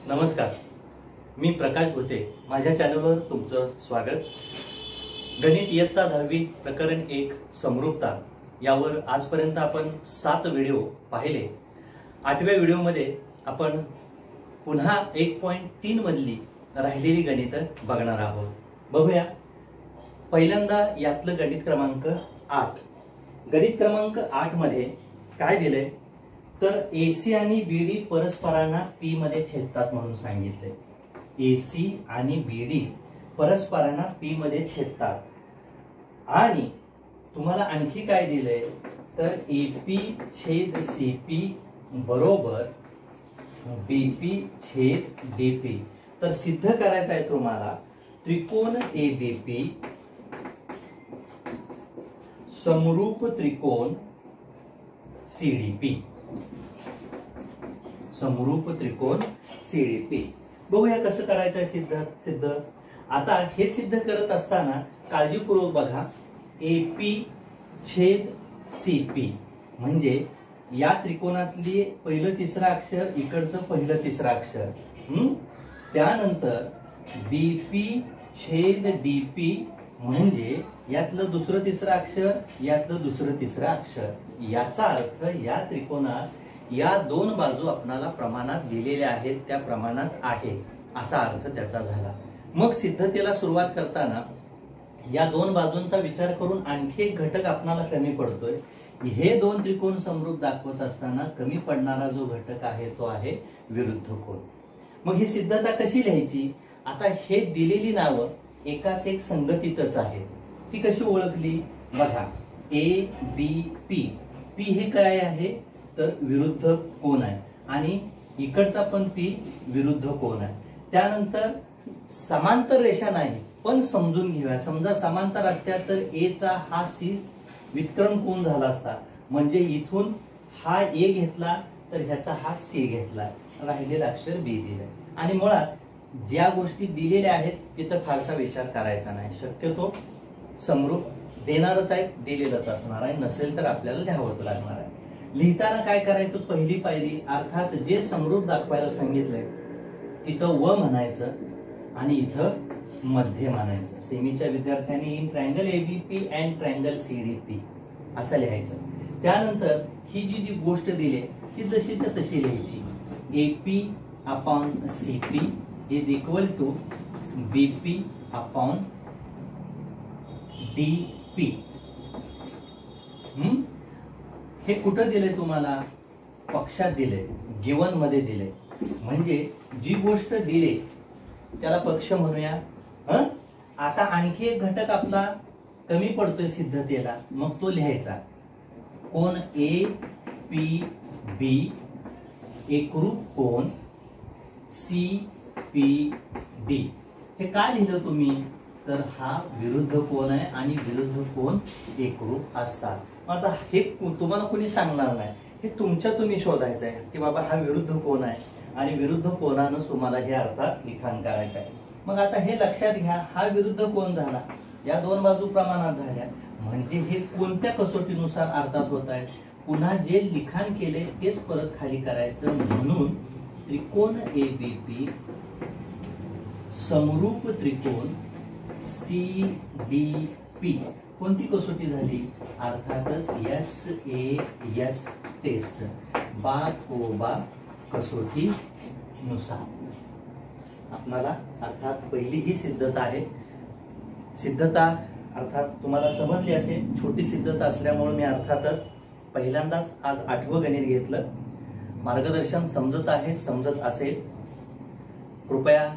नमस्कार, मी प्रकाश भोते. माझ्या चॅनलवर तुमचं स्वागत. गणित इयत्ता 10वी प्रकरण 1 समरूपता यावर आजपर्यंत आपण 7 व्हिडिओ पाहिले. 8व्या व्हिडिओमध्ये आपण पुन्हा 1.3 मधली राहिलेली गणित बघणार आहोत. बघूया. पहिल्यांदा यातलं गणित क्रमांक 8. गणित क्रमांक 8 मध्ये काय दिलंय तर AC आणि BD परस्परांना P मध्ये छेदतात म्हणून सांगितले. AC आणि BD परस्परांना P मध्ये छेदतात. आणि तुम्हाला आणखी काय दिलंय तर AP छेद CP बरोबर BP छेद DP. तर सिद्ध करायचं आहे तुम्हाला त्रिकोण ABP समरूप त्रिकोण CDP. समरूप त्रिकोण CDP. बघूया कसं करायचंय सिद्ध. आता हे सिद्ध करत असताना काळजीपूर्वक बघा. AP छेद CP म्हणजे या त्रिकोणातली पहिलं तिसरं अक्षर इकडचं पहिलं तिसरं अक्षर. त्यानंतर BP छेद DP म्हणजे यातलं दुसरं तिसरं अक्षर यातलं दुसरं तिसरं अक्षर. याचा अर्थ या त्रिकोणात या दोन बाजू आपणाला प्रमाणात दिलेल्या आहेत त्या प्रमाणात आहे असा अर्थ त्याचा झाला. मग सिद्धतेला सुरुवात करताना या दोन बाजूंचा विचार करून आणखी एक घटक आपणाला कमी पडतोय. हे दोन त्रिकोण समरूप दाखवत असताना कमी पडणारा जो घटक आहे तो आहे विरुद्ध कोन. मग ही सिद्धता कशी लिहायची. आता हे दिलेली नावं एकाच एक संगतीतच आहेत. ती कशी ओळखली बघा. ABP P हे काय आहे तर विरुद्ध कोन आहे आणि इकडचा पण P विरुद्ध कोन आहे. त्यानंतर समांतर रेषा नाही पण समजून घेऊया. समजा समांतर असत्या तर A चा हा C वितरण कोन झाला असता. म्हणजे इथून हा A घेतला तर ह्याचा हा C घेतला. राहिलेलं अक्षर B दिलंय. आणि मुळात ज्या गोष्टी दिलेल्या आहेत तिथं फारसा विचार करायचा नाही. शक्यतो समरूप देणारच आहे दिलेलंच असणार आहे. नसेल तर आपल्याला लिहावंच लागणार आहे. लिहिताना काय करायचं पहिली पायरी अर्थात जे समरूप दाखवायला सांगितलंय तिथं व म्हणायचं आणि इथं मध्य म्हणायचं. सेमीच्या विद्यार्थ्यांनी in triangle ABP and triangle CDP असं लिहायचं. त्यानंतर ही जी गोष्ट दिली ती जशीच्या तशी लिहायची. AP upon CP is equal to BP upon DP. हे कुठं दिले तुम्हाला पक्षात दिले गिवन मध्ये दिले. म्हणजे जी गोष्ट दिले त्याला पक्ष म्हणूया. आता आणखी एक घटक आपला कमी पडतोय सिद्धतेला मग तो लिहायचा. कोन APB एकरूप कोन CPD. हे काय लिहिलं तुम्ही तर हा विरुद्ध कोन आहे आणि विरुद्ध कोन एकरूप असतात. आता हे तुम्हाला कोणी सांगणार नाही. हे तुमच्या तुम्ही शोधायचं आहे की बाबा हा विरुद्ध कोन आहे आणि विरुद्ध कोनानं तुम्हाला हे अर्थात लिखाण करायचं आहे. मग आता हे लक्षात घ्या. हा विरुद्ध कोन झाला. या दोन बाजू प्रमाणात झाल्या म्हणजे हे कोणत्या कसोटीनुसार अर्थात होत आहे. पुन्हा जे लिखाण केले तेच परत खाली करायचं. म्हणून त्रिकोण ABP समरूप त्रिकोण CDP कोणती कसोटी झाली अर्थातच SAS टेस्ट बाकोबा कसोटी नुसार. आपल्याला अर्थात पहिली ही सिद्धता आहे. सिद्धता अर्थात तुम्हाला समजली असेल. छोटी सिद्धता असल्यामुळे मी अर्थातच पहिल्यांदाच आज 8वं गणित घेतलं. मार्गदर्शन समजत असेल कृपया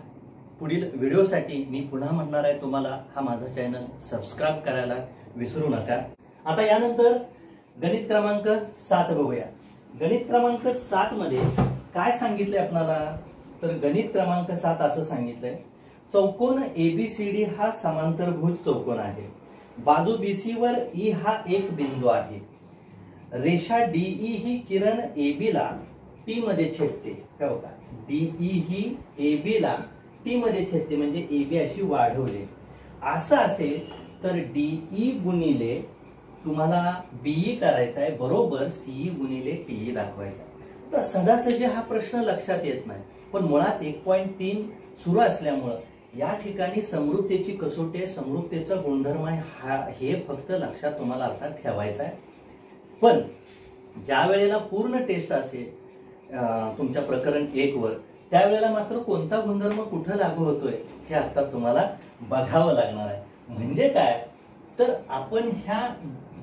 पुढील व्हिडिओसाठी मी पुन्हा म्हणणार आहे तुम्हाला हा माझा चॅनल सबस्क्राईब करायला विसरू नका. आता यानंतर गणित क्रमांक 7 बघूया. गणित क्रमांक 7 मध्ये काय सांगितलंय आपल्याला तर गणित क्रमांक 7 असं सांगितलंय. चौकोन ABCD हा समांतरभुज चौकोन आहे. बाजू BC वर E हा एक बिंदू आहे. रेषा DE ही किरण AB ला T मध्ये छेदते. काय का DE ही AB ला T मध्ये छेदते म्हणजे AB अशी वाढवले. असं असेल तर DE गुणिले तुम्हाला BE करायचा आहे बरोबर CE गुणिले TE दाखवायचा. तर सहजासहजी हा प्रश्न लक्षात येत नाही. पण मुळात 1.3 सुरू असल्यामुळं या ठिकाणी समरूपतेची कसोटी आहे, समरूपतेचा गुणधर्म आहे, हे फक्त लक्षात तुम्हाला अर्थात ठेवायचं आहे. पण ज्या वेळेला पूर्ण टेस्ट असेल तुमच्या प्रकरण 1 वर, त्यावेळेला मात्र कोणता गुणधर्म कुठं लागू होतोय हे अर्थात तुम्हाला बघावं लागणार आहे. म्हणजे काय, तर आपण ह्या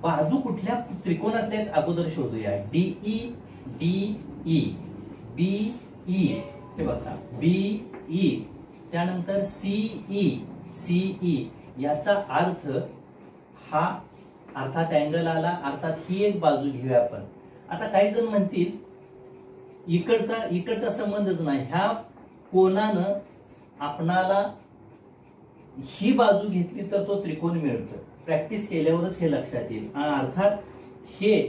बाजू कुठल्या त्रिकोणातल्या आहेत अगोदर शोधूया. डीई डीई, बीई, हे बघा बीई, त्यानंतर सीई सीई. याचा अर्थ हा अर्थात अँगल आला, अर्थात ही एक बाजू घेऊया आपण. आता काही जण म्हणतील इकडचा संबंधच नाही, ह्या कोणानं आपणाला ही बाजू घेतली तर तो त्रिकोण मिळतो. प्रॅक्टिस केल्यावरच हे लक्षात येईल. अर्थात हे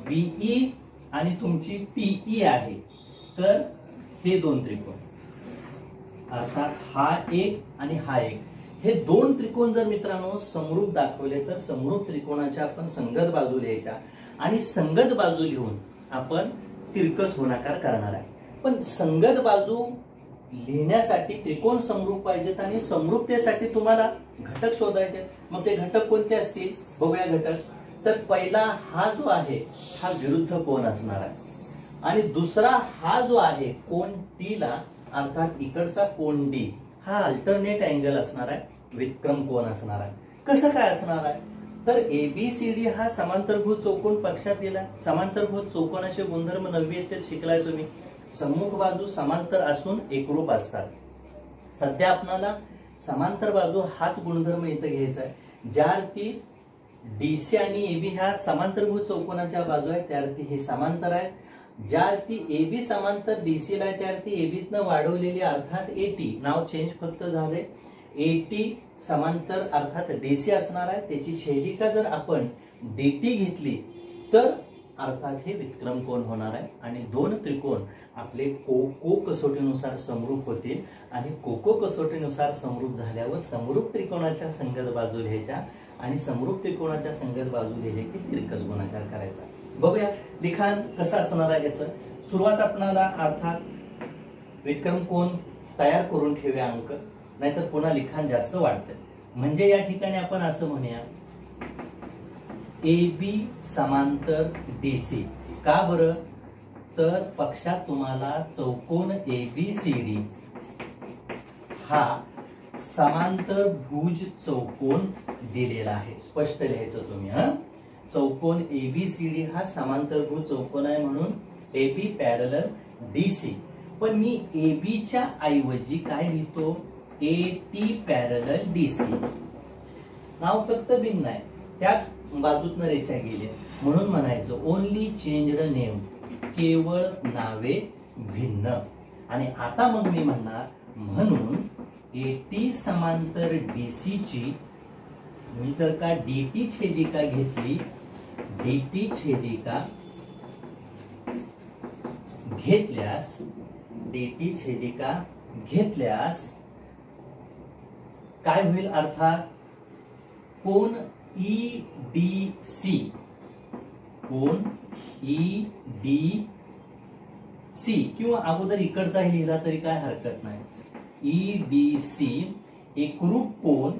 बीई आणि तुमची टीई आहे, तर हे दोन त्रिकोण, अर्थात हा एक आणि हा एक, हे दोन त्रिकोण जर मित्रांनो समरूप दाखवले तर समरूप त्रिकोणाच्या आपण संगत बाजू लिहायच्या आणि संगत बाजू लिहून आपण तिरकस गुणाकार करणार आहे. पण संगत बाजू लिहिण्यासाठी त्रिकोण समरूप पाहिजेत आणि समरूपतेसाठी तुम्हाला घटक शोधायचे. मग ते घटक कोणते असतील बघूया. घटक तर पहिला हा जो आहे हा विरुद्ध कोन असणार आहे आणि दुसरा हा जो आहे कोन टी ला, अर्थात इकडचा कोन डी हा अल्टरनेट अँगल असणार आहे, व्युत्क्रम कोन असणार आहे. कसं काय असणार आहे, तर एबीसीडी हा समांतरभुज चौकोन पक्षात दिला. समांतरभुज चौकोनाचे गुणधर्म 9वी इयत्तेत शिकलाय तुम्ही. सम्मुख बाजू समांतर असून एकरूप असतात. सध्या आपल्याला समांतर बाजू हाच गुणधर्म इथं घ्यायचा आहे. ज्या अर्थी डीसी आणि एबी ह्या समांतरभुज चौकोनाच्या बाजू आहेत त्या अर्थी हे समांतर आहेत. ज्या अर्थी एबी समांतर डीसी ला आहे त्या अर्थी एबीतनं वाढवलेली अर्थात एटी, नाव चेंज फक्त झाले, एटी समांतर अर्थात डीसी असणार आहे. त्याची छेदिका जर आपण डीटी घेतली तर अर्थात हे व्युत्क्रम कोन होणार आहे आणि दोन त्रिकोण आपले कोको कसोटीनुसार समरूप होतील आणि कोको कसोटीनुसार समरूप झाल्यावर समरूप त्रिकोणाच्या संगत बाजू लिहायच्या आणि समरूप त्रिकोणाच्या संगत बाजू लिहिले की तिरकस गुणाकार करायचा. बघूया लिखाण कसं असणार आहे याचं. सुरुवात आपल्याला अर्थात व्युत्क्रम कोन तयार करून ठेवूया अंक, नाहीतर पुन्हा लिखाण जास्त वाढतं. म्हणजे या ठिकाणी आपण असं म्हणूया AB समांतर DC. का बरं, तर पक्षात तुम्हाला चौकोन ABCD हा समांतर भुज चौकोन दिलेला आहे. स्पष्ट लिहायचं तुम्ही. चौकोन ABCD हा समांतर भुज चौकोन आहे म्हणून AB पॅरलल DC. पण मी AB च्या ऐवजी काय लिहितो, AT पॅरलल DC. नाव फक्त भिन्न आहे, त्याच बाजूतनं रेषा गेली म्हणून म्हणायचं ओनली चेंज्ड नेम, केवळ नावे भिन्न. आणि आता मग मी म्हणणार म्हणून एटी समांतर डीसी ची मी जर का डीटी छेदिका घेतली, डीटी छेदिका घेतल्यास, डीटी छेदिका घेतल्यास काय होईल, अर्थात कोन EDC, कोन EDC किंवा अगोदर इकडचाही लिहिला तरी काय हरकत नाही, EDC एकरूप कोन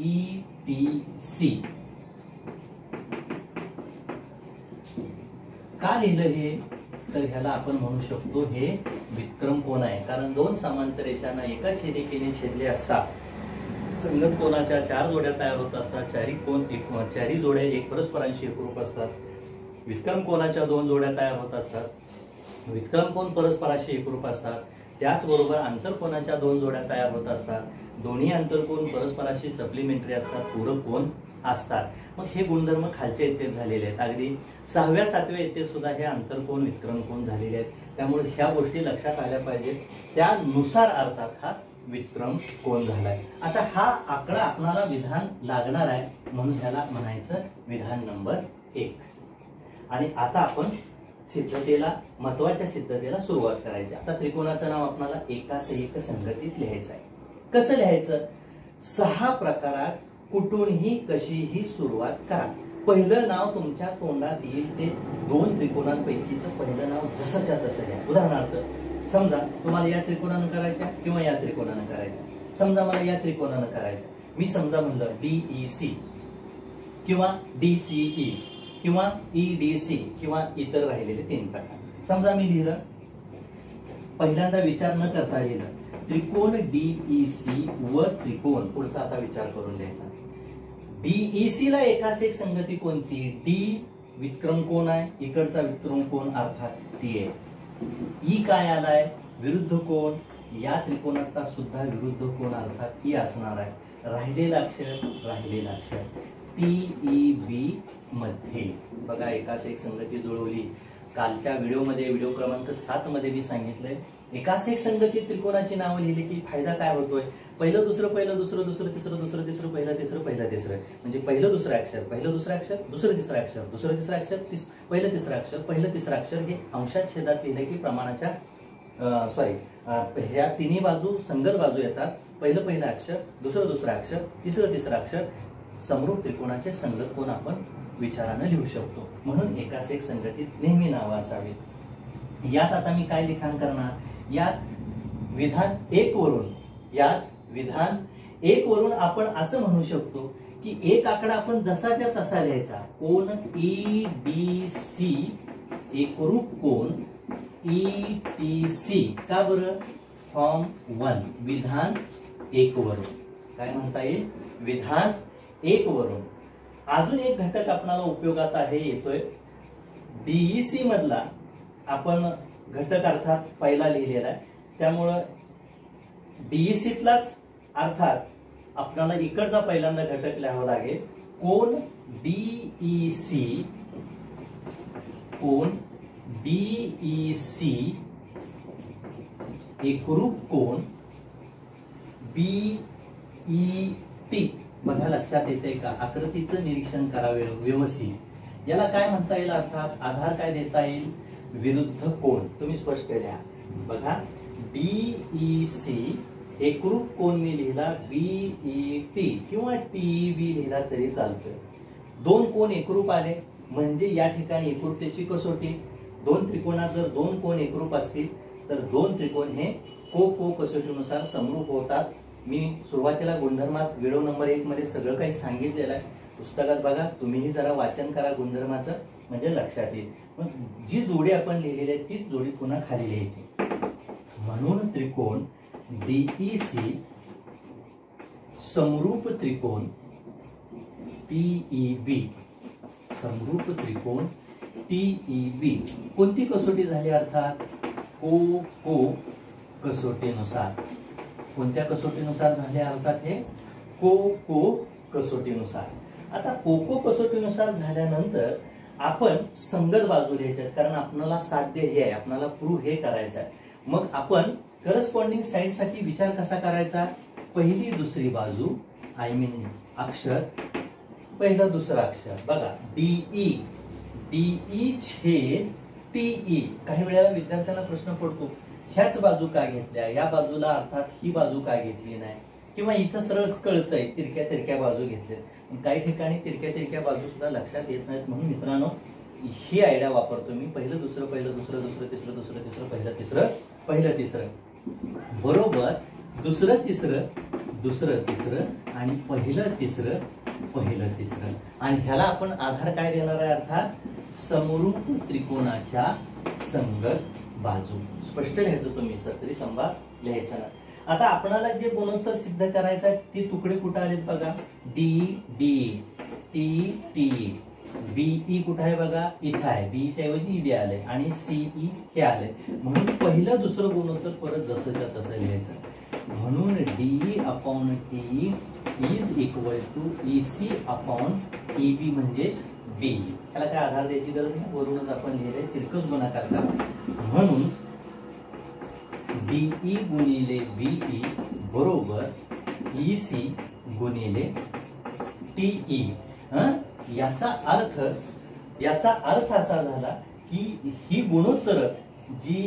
EDC. का लिहिलं हे, तर ह्याला आपण म्हणू शकतो हे व्युत्क्रम कोन आहे. कारण दोन समांतर रेषांना एका छेदिकेने छेदले असता संगत कोनाच्या 4 जोड्या तयार होत असतात. चारी जोड्या एक परस्परांशी एकरूप असतात. व्युत्क्रम कोनाच्या 2 जोड्या तयार होत असतात. व्युत्क्रम कोन परस्परांशी एकरूप असतात. त्याचबरोबर आंतरकोनाच्या 2 जोड्या तयार होत असतात. दोन्ही आंतरकोन परस्परांशी सप्लिमेंटरी असतात, पूरक कोन असतात. मग हे गुणधर्म खालच्या इयत्तेत झालेले आहेत. अगदी 6व्या 7व्या इयत्तेत सुद्धा हे आंतरकोन व्युत्क्रम कोन झालेले आहेत. त्यामुळे ह्या गोष्टी लक्षात आल्या पाहिजेत. त्यानुसार अर्थात हा व्युत्क्रम कोन झालाय. आता हा आकडा आपल्याला विधान लागणार आहे म्हणून ह्याला म्हणायचं विधान नंबर 1. आणि आता आपण सिद्धतेला, महत्वाच्या सिद्धतेला सुरुवात करायची. आता त्रिकोणाचं नाव आपल्याला एकास एक संगतीत लिहायचं आहे. कसं लिहायचं, 6 प्रकारात कुठूनही कशीही सुरुवात करा. पहिलं नाव तुमच्या तोंडात येईल ते 2 त्रिकोणांपैकीचं पहिलं नाव जसंच्या तसं लिहा. उदाहरणार्थ समजा तुम्हाला या त्रिकोणानं करायच्या किंवा या त्रिकोणानं करायच्या. समजा मला या त्रिकोणानं करायच्या, मी समजा म्हणलं DEC किंवा DCE किंवा EDC किंवा इतर राहिलेले 3 प्रकार. समजा मी लिहिलं, पहिल्यांदा विचार न करता लिहिलं त्रिकोण DEC व त्रिकोण, पुढचा आता विचार करून लिहायचा. DEC ला एकास एक संगती कोणती? D व्युत्क्रम कोण आहे, इकडचा व्युत्क्रम कोण अर्थात TA. E काय आलाय? विरुद्ध कोण. या त्रिकोणाचा सुद्धा विरुद्ध कोण अर्थात E असणार आहे. राहिलेलं अक्षर TEB मध्ये बघा एकास एक संगती जुळवली. कालच्या व्हिडिओमध्ये व्हिडिओ क्रमांक 7 मध्ये मी सांगितलंय एकास एक संगती त्रिकोणाची नावं लिहिली की फायदा काय होतोय? पहिलं दुसरं, पहिलं दुसरं, दुसरं तिसरं, दुसरं तिसरं, पहिलं तिसरं, पहिलं तिसरं, म्हणजे पहिलं दुसरं अक्षर, पहिलं दुसरं अक्षर, दुसरं तिसरं अक्षर, दुसरं तिसरं अक्षर, पहिलं तिसरं अक्षर, पहिलं तिसरं अक्षर हे अंशात छेदात लिहिले की प्रमाणाच्या ह्या तिन्ही बाजू संगत बाजू येतात. पहिलं अक्षर, दुसरं अक्षर, तिसरं अक्षर, समरूप त्रिकोणाचे संगत कोण आपण विचारानं लिहू शकतो. म्हणून एकास एक संगतीत नेहमी नावं असावीत. यात आता मी काय लिखाण करणार? यात विधान 1 वरून आपण असं म्हणू शकतो की एक आकडा आपण जसाच्या तसा लिहायचा. कोण EDC एकरूप कोण ETC. का बरं? फॉर्म 1 विधान 1 वरून. काय म्हणता येईल? विधान 1 वरून. अजून एक घटक आपल्याला उपयोगात आहे येतोय. DEC मधला आपण घटक अर्थात पहिला लिहिलेला आहे, त्यामुळं DECतलाच अर्थात आपल्याला इकडचा पहिल्यांदा घटक लिहावा लागेल. कोण DEC एकरूप कोण BET. बघा लक्षात येते का? आकृतीचं निरीक्षण करावे व्यवस्थित. याला काय म्हणता येईल? अर्थात आधार काय देता येईल? विरुद्ध कोण. तुम्ही स्पष्ट लिहा. बघा DEC एकरूप कोण मी लिहिला BET किंवा TEB लिहिला तरी चालतोय. 2 कोण एकरूप आले म्हणजे या ठिकाणी एकरूपतेची कसोटी. 2 त्रिकोणात जर 2 कोण एकरूप असतील तर 2 त्रिकोण हे को कसोटीनुसार समरूप होतात. मी सुरुवातीला गुणधर्मात व्हिडिओ नंबर 1 मध्ये सगळं काही सांगितलेलं आहे. पुस्तकात बघा, तुम्हीही जरा वाचन करा गुणधर्माचं, म्हणजे लक्षात येईल. मग जी जोडी आपण लिहिलेली आहे तीच जोडी पुन्हा खाली लिहायची. म्हणून त्रिकोण DEC समरूप त्रिकोण TEB. समरूप त्रिकोण TEB कोणती कसोटी झाली? अर्थात को कसोटीनुसार. कोणत्या कसोटीनुसार झाले? अर्थात हे को कसोटीनुसार. आता को कसोटीनुसार झाल्यानंतर आपण संगत बाजू लिहायच्या, कारण आपल्याला साध्य हे आहे, आपल्याला प्रूव्ह हे करायचं आहे. मग आपण करस्पॉन्डिंग साइड साठी विचार कसा करायचा? पहिली दुसरी बाजू अक्षर, पहिलं दुसरं अक्षर. बघा DE छेद TE. काही वेळेला विद्यार्थ्यांना प्रश्न पडतो ह्याच बाजू का घेतल्या, या बाजूला अर्थात ही बाजू का घेतली नाही, किंवा इथं सरळ कळतंय तिरक्या बाजू घेतल्या. काही ठिकाणी तिरक्या बाजू सुद्धा लक्षात येत नाहीत. म्हणून मित्रांनो ही आयडिया वापरतो मी. पहिलं दुसरं, तिसरं, दुसरं तिसरं, पहिलं तिसरं बरोबर दुसरं तिसरं आणि पहिलं तिसरं. आणि ह्याला आपण आधार काय देणार आहे? अर्थात समरूप त्रिकोणाच्या संगत बाजू. स्पष्ट लिहायचं तुम्ही, सत्री संवाद लिहायचा ना. आता आपल्याला जे गुणोत्तर सिद्ध करायचं आहे ते तुकडे कुठे आलेत बघा. DE TE BE कुठे आहे बघा? इथं आहे. BE च्या ऐवजी ED आले आणि CE हे आले. म्हणून पहिलं दुसरं गुणोत्तर परत जसंच्या तसं लिहायचं. म्हणून DE upon TE is equal to EC upon EB म्हणजेच BE. त्याला काय आधार द्यायची गरज नाही, वरूनच आपण लिहिले तिरकस गुणाकार करा. म्हणून DE गुणिले BE बरोबर EC गुणिले TE. याचा अर्थ असा झाला की ही गुणोत्तर जी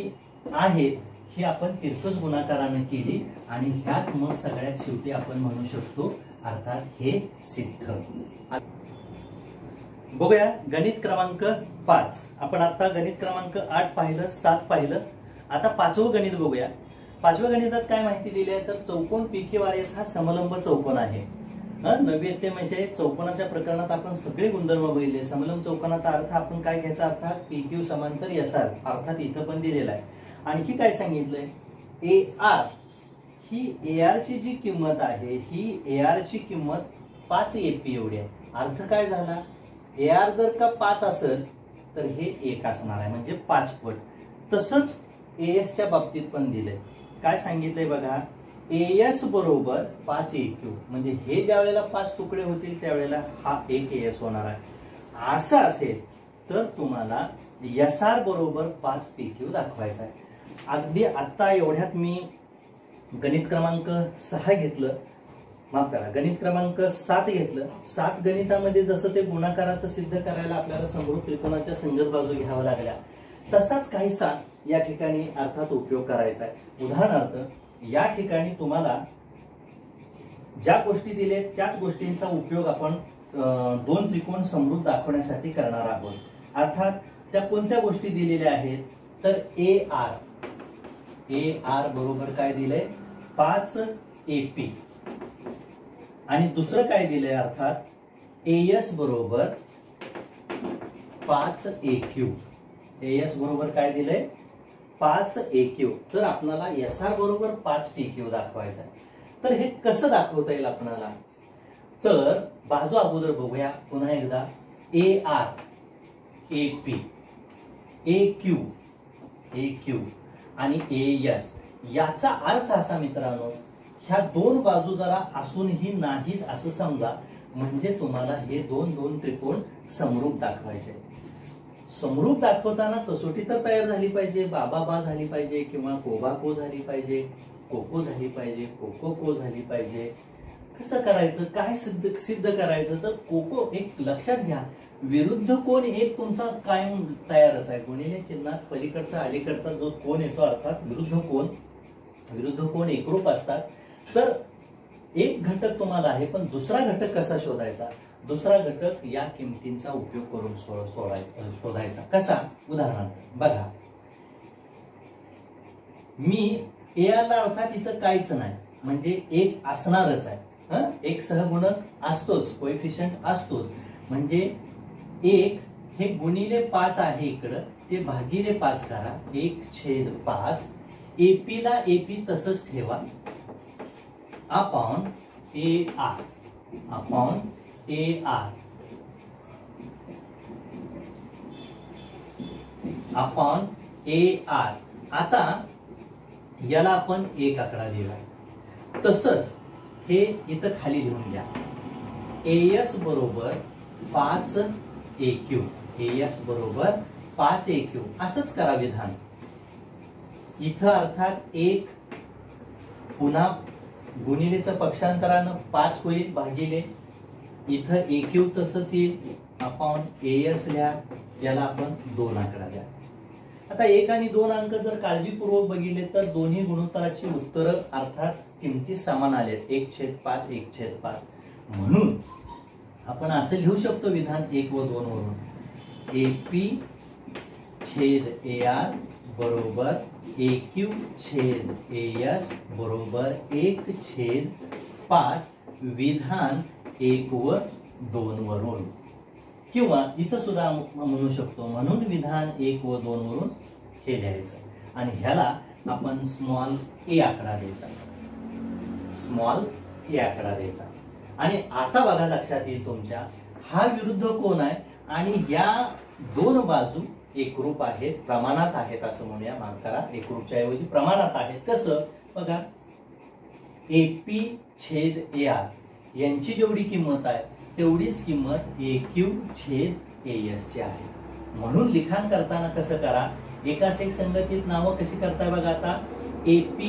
आहेत ही आपण तिरकस गुणाकाराने केली आणि ह्यात मग सगळ्यात शेवटी आपण म्हणू शकतो अर्थात हे सिद्ध. बघूया गणित क्रमांक 5. आपण आता गणित क्रमांक 8 पाहिलं, 7 पाहिलं. आता पाचवं गणित बघूया. पाचव्या गणितात काय माहिती दिली आहे तर चौकोन PQRS हा समलंब चौकोन आहे. 90 म्हणजे चौकोनाच्या प्रकरणात आपण सगळे गुणधर्म बघितले. समलंब चौकोनाचा अर्थ आपण काय घ्यायचा, अर्थात PQ समांतर SR, अर्थात इथं पण दिलेला आहे. आणखी काय सांगितलंय, AR ही AR ची जी किंमत आहे ही AR ची किंमत 5 AP एवढी आहे. अर्थ काय झाला, AR जर का 5 असेल तर हे 1 असणार आहे म्हणजे 5 पट. तसंच AS च्या बाबतीत पण दिलंय. काय सांगितलंय बघा, AS बरोबर 5 AQ म्हणजे हे ज्या वेळेला 5 तुकडे होतील त्यावेळेला हा 1 AS होणार आहे. असं असेल तर तुम्हाला SR बरोबर 5 PQ दाखवायचा आहे. अगदी आता एवढ्यात मी गणित क्रमांक 6 घेतलं, माफ करा गणित क्रमांक 7 घेतलं. 7 गणितामध्ये जसं ते गुणाकाराचं सिद्ध करायला आपल्याला समरूप त्रिकोणाच्या संगत बाजू घ्याव्या लागल्या, तसाच काहीसा या ठिकाणी अर्थात उपयोग करायचा आहे. उदाहरणार्थ या ठिकाणी तुम्हाला ज्या गोष्टी दिल्या त्याच गोष्टींचा उपयोग आपण दोन त्रिकोण समरूप दाखवण्यासाठी करणार आहोत. अर्थात त्या कोणत्या गोष्टी दिलेल्या आहेत तर AR बरोबर काय दिलंय 5 AP आणि दुसरं काय दिलंय अर्थात AS बरोबर 5 AQ. AS बरोबर काय दिलंय 5 AQ. तर आपल्याला SR बरोबर 5 PQ दाखवायचं आहे. तर हे कसं दाखवता येईल आपल्याला, तर बाजू अगोदर बघूया पुन्हा एकदा. AR AP AQ आणि AS याचा अर्थ असा मित्रांनो, ह्या दोन बाजू जरा असूनही नाहीत असं समजा, म्हणजे तुम्हाला हे दोन त्रिकोण समरूप दाखवायचे. समरूप दाखवताना कसोटी तर तयार झाली पाहिजे, बाबा झाली पाहिजे किंवा कोबा झाली पाहिजे, कोको झाली पाहिजे, कोको झाली पाहिजे. कसं करायचं, काय सिद्ध करायचं, तर कोको एक लक्षात घ्या, विरुद्ध कोण एक तुमचा कायम तयारच आहे. गुणिले चिन्हात पलीकडचा अलीकडचा जो कोण येतो अर्थात विरुद्ध कोण एकरूप असतात. तर एक घटक तुम्हाला आहे, पण दुसरा घटक कसा शोधायचा, दुसरा घटक या किमतींचा उपयोग करून शोधायचा. कसा, उदाहरणार्थ बघा, मी AR ला अर्थात इथं काहीच नाही म्हणजे एक असणारच आहे. एक सहगुणक असतोच, कोएफिशियंट असतोच, म्हणजे 1 हे गुणिले 5 आहे इकडं, ते भागिले 5 करा, 1/5. AP ला AP तसंच ठेवा अपॉन AR अपॉन AR. आता याला आपण 1 आकडा दिला. तसंच हे इथं खाली लिहून घ्या, AS बरोबर 5 AQ. AS बरोबर 5 AQ असंच करा विधान. इथं अर्थात 1 पुन्हा गुणिलेचं पक्षांतरानं 5 होईल भागिले, इथं AQ तसंच येईल अपॉन AS लिहा, याला आपण 2 आकडा द्या. आता 1 आणि 2 अंक जर काळजीपूर्वक बघितले तर दोन्ही गुणोत्तराची उत्तरं अर्थात किमती समान आलेत, 1/5 1/5. म्हणून आपण असं लिहू शकतो विधान 1 व 2 वरून, AP छेद AR बरोबर AQ छेद AS बरोबर 1/5 विधान 1 व 2 वरून. किंवा इथं सुद्धा म्हणू शकतो, म्हणून विधान 1 व 2 वरून हे लिहायचं आणि ह्याला आपण स्मॉल a आकडा द्यायचा, स्मॉल a आकडा द्यायचा. आणि आता बघा लक्षात येईल तुमच्या, हा विरुद्ध कोण आहे आणि या दोन बाजू एकरूप आहेत, प्रमाणात आहेत असं म्हणूया, माफ करा, एकरूपच्या ऐवजी प्रमाणात आहेत. कसं बघा, AP छेद AR यांची जेवढी किंमत आहे तेवढीच किंमत AQ छेद AS ची आहे. म्हणून लिखाण करताना कसं करा, एकाच एक संगतीत नावं कशी करताय बघा. आता AP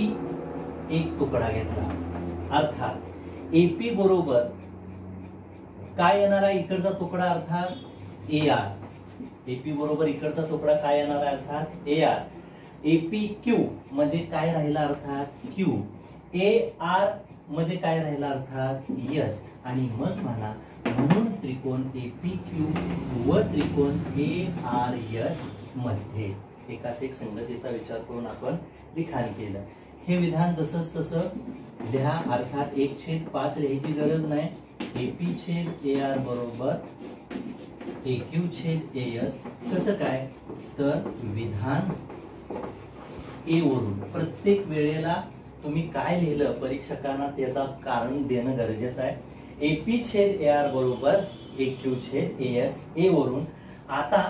एक तुकडा घेतला, अर्थात AP बरोबर काय येणार आहे इकडचा तुकडा अर्थात AR. AP बरोबर इकडचा तुकडा काय येणार आहे अर्थात AR. APQ मध्ये काय राहिला अर्थात Q. AR मध्ये काय राहिला अर्थात S. आणि मग म्हणा, म्हणून त्रिकोण APQ व त्रिकोण ARS मध्ये एकाच एक संगतीचा विचार करून आपण लिखाण केलं. हे विधान जसंच तसं लिहा, अर्थात 1/5 लिहायची गरज नाही. AP/AR बरोबर AQ/AS. कसं काय तर विधान ए वरून प्रत्येक वेळेला तुम्ही काय लिहिलं परीक्षकांना त्याचा कारण देणं गरजेचं आहे. AP/AR बरोबर AQ/AS ए वरून आता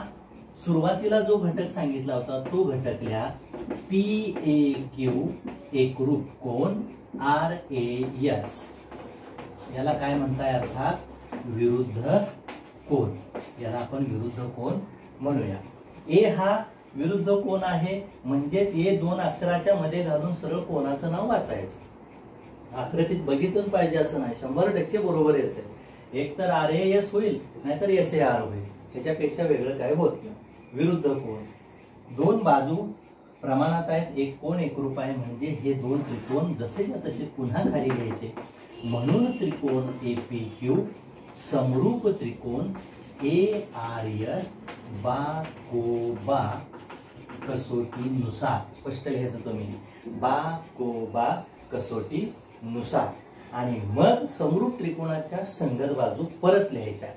सुरुवातीला जो घटक सांगितला होता तो घटक लिहा. PAQ एकरूप कोन RAS. याला काय म्हणताय अर्थात विरुद्ध कोन. याला आपण विरुद्ध कोन म्हणूया. ए हा विरुद्ध कोन आहे म्हणजेच हे दोन अक्षराच्या मध्ये घालून सरळ कोणाचं नाव वाचायचं. आकृतीत बघितच पाहिजे असं नाही, 100% बरोबर येते. एक तर RAS होईल नाहीतर SAR होईल, ह्याच्यापेक्षा वेगळं काय होत नाही. विरुद्ध कोन, दोन बाजू प्रमाणात आहेत, एक कोन एकरूप आहे म्हणजे हे दोन त्रिकोण जसेच्या तसे पुन्हा खाली घ्यायचे. म्हणून त्रिकोण APQ समरूप त्रिकोण ARS बाकोबा कसोटीनुसार. स्पष्ट लिहायचं तुम्ही, बाकोबा कसोटीनुसार. आणि मग समरूप त्रिकोणाच्या संगत बाजू परत लिहायच्या.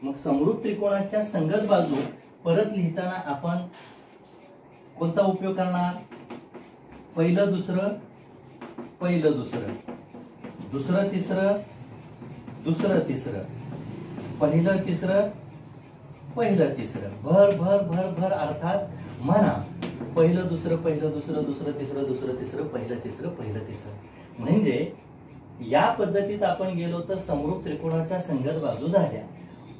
मग समरूप त्रिकोणाच्या संगत बाजू परत लिहिताना आपण कोणता उपयोग करणार? पहिलं दुसरं, पहिलं दुसरं, दुसरं तिसरं, दुसरं तिसरं, पहिलं तिसरं, पहिलं तिसरं. भर भर भर भर अर्थात म्हणा पहिलं दुसरं, पहिलं दुसरं, दुसरं तिसरं, दुसरं तिसरं, पहिलं तिसरं, पहिलं तिसरं. म्हणजे या पद्धतीत आपण गेलो तर समरूप त्रिकोणाच्या संगत बाजू झाल्या.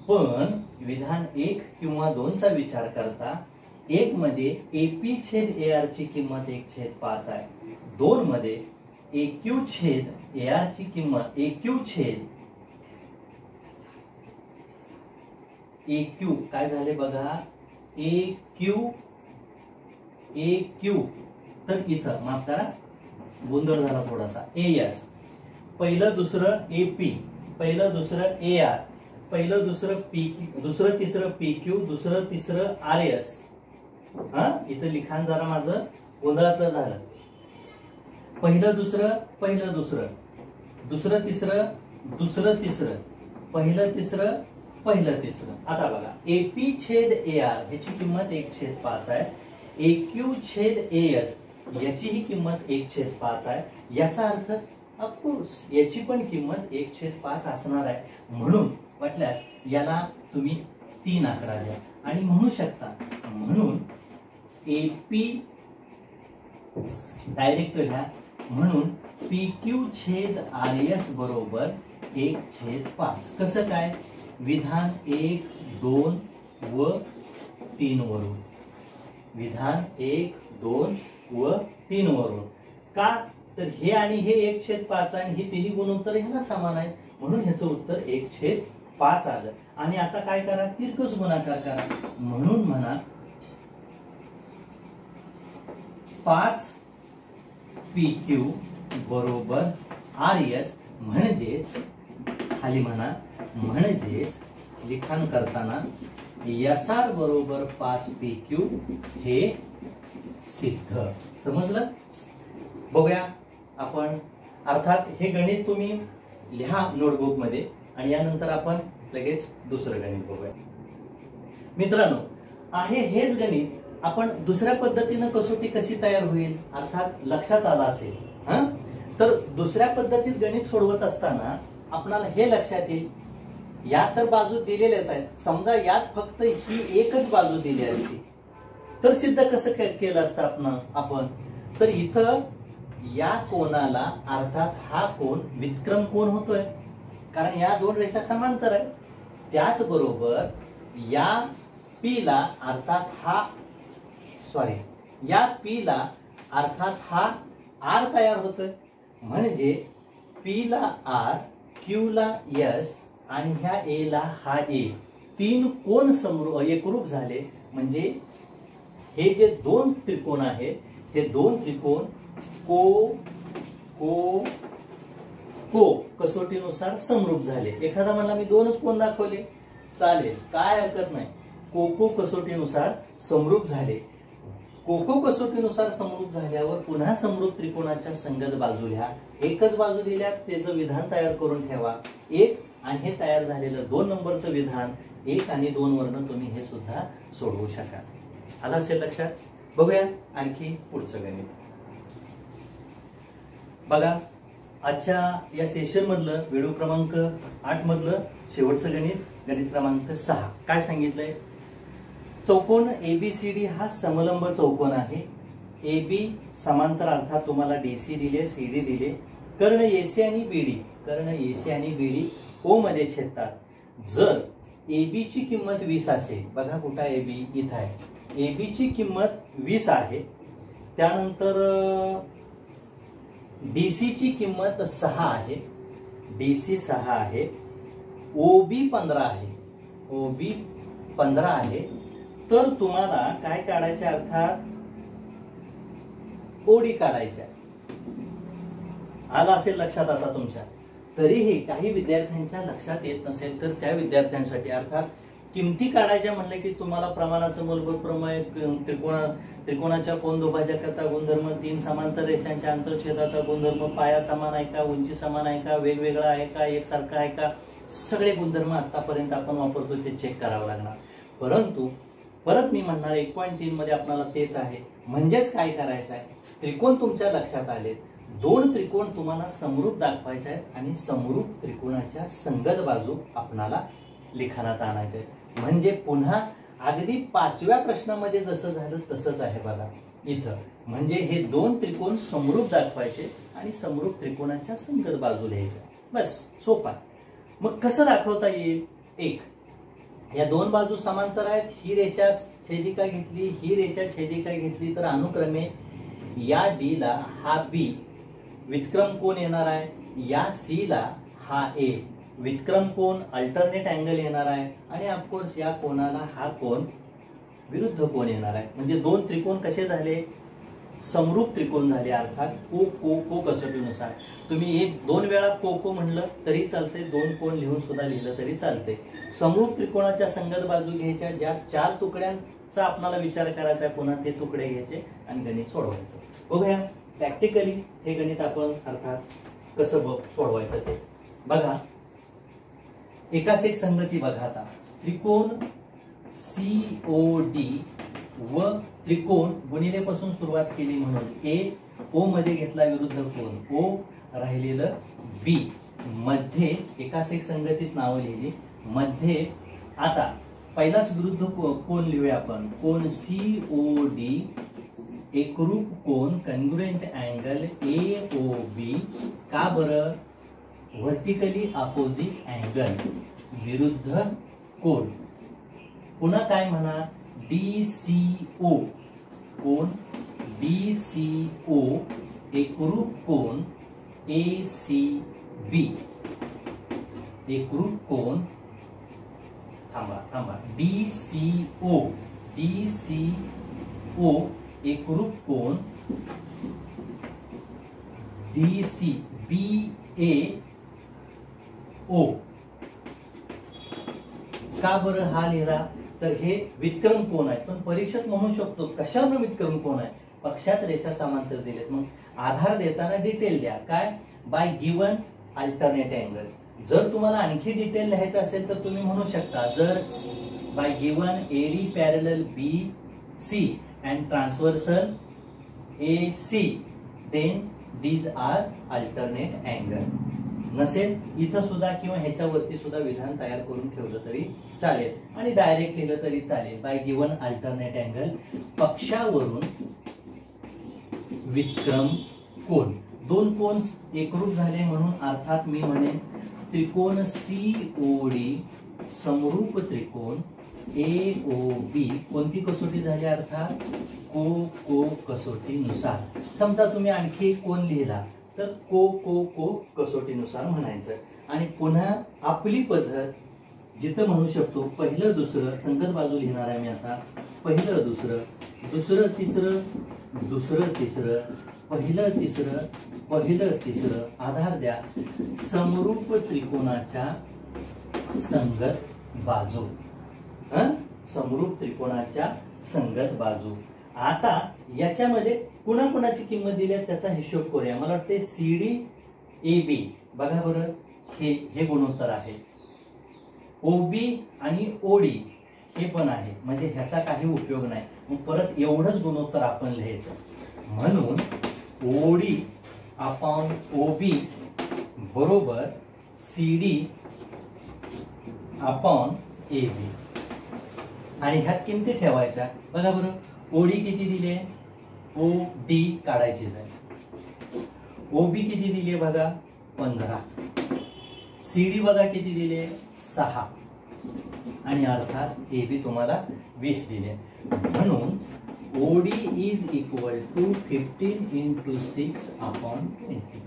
पण विधान 1 किंवा 2 चा विचार करता 1 मध्ये AP/AR ची किंमत 1/5 आहे. 2 मध्ये AQ/AR ची किंमत AQ काय झाले बघा, AQ तर इथं माफ करा गोंधळ झाला थोडासा. AS पहिलं दुसरं AP, पहिलं दुसरं AR, पहिलं दुसरं PQ, दुसरं तिसरं PQ, दुसरं तिसरं RS. इथं लिखाण जरा माझं गोंधळातलं झालं. पहिलं दुसरं, पहिलं दुसरं, दुसरं तिसरं, दुसरं तिसरं, पहिलं तिसरं, पहिलं तिसरं. आता बघा AP/AR ह्याची किंमत 1/5 आहे. AQ/AS याचीही किंमत 1/5 आहे. याचा अर्थ ऑफकोर्स याची पण किंमत 1/5 असणार आहे. म्हणून वाटल्यास याला तुम्ही 3 आकडा द्या आणि म्हणू शकता. म्हणून AP डायरेक्ट घ्या. म्हणून PQ/RS बरोबर 1/5. कसं काय? विधान 1, 2 व 3 वरून. विधान 1, 2 व 3 वरून. का तर हे आणि हे 1/5 आणि हे तिन्ही गुणोत्तर ह्याला समान आहेत म्हणून ह्याचं उत्तर 1/5 आलं. आणि आता काय करा, तिरकस गुणाकार करा. म्हणून म्हणा 5 PQ बरोबर RS म्हणजेच खाली म्हणा म्हणजेच लिखाण करताना SR बरोबर 5 PQ हे सिद्ध. समजलं? बघूया आपण. अर्थात हे गणित तुम्ही लिहा नोटबुक मध्ये आणि यानंतर आपण लगेच दुसरं गणित बघूया. मित्रांनो, आहे हेच गणित आपण दुसऱ्या पद्धतीनं कसोटी कशी तयार होईल अर्थात लक्षात आला असेल. तर दुसऱ्या पद्धतीत गणित सोडवत असताना आपल्याला हे लक्षात येईल, या तर बाजू दिलेल्याच आहेत. समजा यात फक्त ही एकच बाजू दिली असती तर सिद्ध कसं केलं असतं आपण? तर इथं या कोणाला अर्थात हा कोन व्युत्क्रम कोन होतोय कारण या दोन रेषा समांतर आहेत. त्याचबरोबर या P ला अर्थात हा या P ला अर्थात हा R तयार होतोय. म्हणजे P ला R, Q ला S आणि ह्या A ला हा A. 3 कोन एकरूप झाले. म्हणजे हे जे 2 त्रिकोण आहेत हे 2 त्रिकोण को कसोटीनुसार समरूप झाले. एखादा म्हणला मी 2च कोन दाखवले चालेल, काय हरकत नाही. को कसोटीनुसार समरूप झाले. कोको कसोटीनुसार समरूप झाल्यावर पुन्हा समरूप त्रिकोणाच्या संगत बाजू लिहा. एकच बाजू दिल्या त्याचं विधान तयार करून ठेवा. एक आणि हे तयार झालेलं 2 नंबरचं विधान 1 आणि 2 वरनं तुम्ही हे सुद्धा सोडवू शकाल. आलं असेल लक्षात. बघूया आणखी पुढचं गणित. बघा आजच्या या सेशन मधलं व्हिडिओ क्रमांक 8 मधलं शेवटचं गणित, गणित क्रमांक 6. काय सांगितलंय? चौकोन एबीसीडी हा समलंब चौकोन आहे. एबी समांतर अर्थात तुम्हाला डीसी दिले, सीडी दिले. कर्ण एसी आणि बीडी, कर्ण एसी आणि बीडी ओ मध्ये छेदतात. जर एबी ची किंमत 20 असेल, बघा कुठं एबी इथं आहे, एबी ची किंमत 20 आहे. त्यानंतर डीसी ची किंमत 6 आहे, डीसी 6 आहे. ओबी 15 आहे, ओबी 15 आहे. तर तुम्हाला काय काढायचे? अर्थात ओडी काढायच्या. आला असेल लक्षात आता तुमच्या. तरीही काही विद्यार्थ्यांच्या लक्षात येत नसेल तर त्या विद्यार्थ्यांसाठी अर्थात किमती काढायच्या म्हणलं की तुम्हाला प्रमाणाचं मूलभूत प्रमेय, त्रिकोणाच्या कोन दुभाजकाचा गुणधर्म, 3 समांतर रेषांच्या आंतरछेदाचा गुणधर्म, पाया समान आहे का, उंची समान आहे का, वेगवेगळा आहे का, एकसारखा आहे का, सगळे गुणधर्म आतापर्यंत आपण वापरतो ते चेक करावं लागणार. परंतु परत मी म्हणणार 1.3 मध्ये आपल्याला तेच आहे. म्हणजेच काय करायचं आहे? त्रिकोण तुमच्या लक्षात आले, 2 त्रिकोण तुम्हाला समरूप दाखवायचे आहेत आणि समरूप त्रिकोणाच्या संगत बाजू आपणाला लिखाणात आणायचे. म्हणजे पुन्हा अगदी 5व्या प्रश्नामध्ये जसं झालं तसंच आहे बघा इथं. म्हणजे हे 2 त्रिकोण समरूप दाखवायचे आणि समरूप त्रिकोणाच्या संगत बाजू लिहायच्या. बस सोपा. मग कसं दाखवता येईल? एक, या 2 बाजू समांतर आहेत. ही रेषा छेदिका घेतली, ही रेषा छेदिका घेतली तर अनुक्रमे या डी ला हा बी व्युत्क्रम कोण येणार आहे, या सी ला हा ए व्युत्क्रम कोण अल्टरनेट अँगल येणार आहे आणि ऑफकोर्स या कोणाला हा कोण विरुद्ध कोण येणार आहे. म्हणजे 2 त्रिकोण कसे झाले? समरूप त्रिकोण झाले. अर्थात को को को कसोटीनुसार तुम्ही 1-2 वेळा को को म्हणलं तरी चालते, 2 कोण लिहून सुद्धा लिहिलं तरी चालते. समरूप त्रिकोणाच्या संगत बाजू घ्यायच्या. ज्या 4 तुकड्यांचा आपल्याला विचार करायचा आहे पुन्हा ते तुकडे घ्यायचे आणि गणित सोडवायचं. बघूया प्रॅक्टिकली हे गणित आपण अर्थात कसं सोडवायचं ते बघा. एकाच एक संगती बघा. आता त्रिकोण सीओडी व त्रिकोण गुणिले पासून सुरुवात केली म्हणून ए ओ मध्ये घेतला विरुद्ध कोण, ओ राहिलेलं बी मध्ये एकाच एक संगतीत नावं लिहिली. मध्ये आता पहिलाच विरुद्ध कोण लिहूया आपण. कोण सीओडी एकरूप कोण कॉन्ग्रुएंट अँगल एओबी. का बरं? व्हर्टिकली अपोजिट अँगल विरुद्ध कोण. पुन्हा काय म्हणा? डीसीओ कोण डीसीओ एकरूप कोण एसीबी. एकरूप कोण थांबा डीसीओ डीसीओ एकरूप कोण डीसी बीए ओ. का बरं हा लिहिला? तर हे व्युत्क्रम कोण आहे. पण परीक्षक म्हणू शकतो कशावर व्युत्क्रम कोण आहे? पक्षात रेषा समांतर दिलेत. मग आधार देताना डिटेल द्या. काय? Bye given alternate angle. जर तुम्हाला आणखी डिटेल लिहायचं असेल तर तुम्ही म्हणू शकता जर by given AD parallel B C and transversal A C then these are alternate angle. नसेल इथं सुद्धा किंवा ह्याच्यावरती सुद्धा विधान तयार करून ठेवलं तरी चालेल आणि डायरेक्ट लिहिलं तरी चालेल. बाय गिवन अल्टरनेट अँगल पक्षावरून व्युत्क्रम कोण. 2 कोन एकरूप झाले म्हणून अर्थात मी म्हणेन त्रिकोण सीओडी समरूप त्रिकोण एओबी कोणती कसोटी झाली? अर्थात को को कसोटीनुसार. समजा तुम्ही आणखी कोण लिहिला तर को को को कसोटीनुसार म्हणायचं. आणि पुन्हा आपली पद्धत जिथं म्हणू शकतो पहिलं दुसरं संगत बाजू लिहिणार आहे मी आता. पहिलं दुसरं, दुसरं तिसरं, दुसरं तिसरं, पहिलं तिसरं, पहिलं तिसरं. आधार द्या समरूप त्रिकोणाच्या संगत बाजू. समरूप त्रिकोणाच्या संगत बाजू. आता याच्यामध्ये कुणाकुणाची किंमत दिली आहे त्याचा हिशोब करूया. मला वाटते CD AB बघा बरं, हे गुणोत्तर आहे. OB आणि OD हे पण आहे, म्हणजे ह्याचा काही उपयोग नाही. मग परत एवढंच गुणोत्तर आपण लिहायचं. म्हणून OD अपॉन OB बरोबर CD अपॉन AB. आणि ह्यात किमती ठेवायच्या. बघा बरं, OD किती दिले, OD काढायचीच आहे. OB किती दिले बघा 15. CD बघा किती दिले 6 आणि अर्थात AB तुम्हाला 20 दिले. म्हणून OD is equal to 15 into 6 upon 20.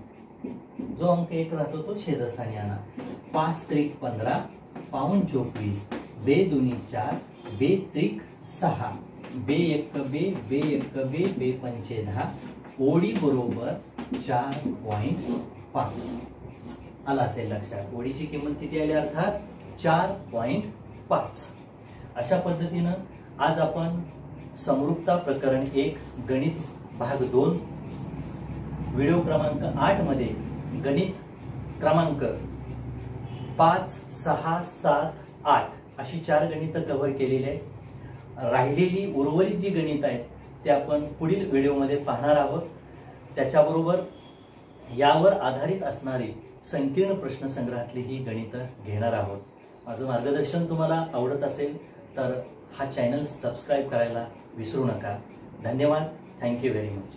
जो अंक 1 राहतो तो छेदस्थानी आणा. 5 त्रिक 15, पाऊण 24, 2 दुनी 4, 2 त्रिक 6, 2 एक 2, 2 एक 2, 2 पंचे 10. OD बरोबर 4.5 आला असेल लक्षात. ओडीची किंमत किती आली अर्थात 4.5. अशा पद्धतीनं आज आपण समरूपता प्रकरण 1 गणित भाग 2 व्हिडिओ क्रमांक 8 मध्ये गणित क्रमांक 5, 6, 7, 8 अशी 4 गणितं कव्हर केलेली आहेत. राहिलेली उर्वरित जी गणित आहेत ते आपण पुढील व्हिडिओमध्ये पाहणार आहोत. त्याच्याबरोबर यावर आधारित असणारी संकीर्ण प्रश्न संग्रहातली ही गणितं घेणार आहोत. माझं मार्गदर्शन तुम्हाला आवडत असेल तर हा चॅनल सबस्क्राईब करायला विसरू नका. धन्यवाद. Thank you very much.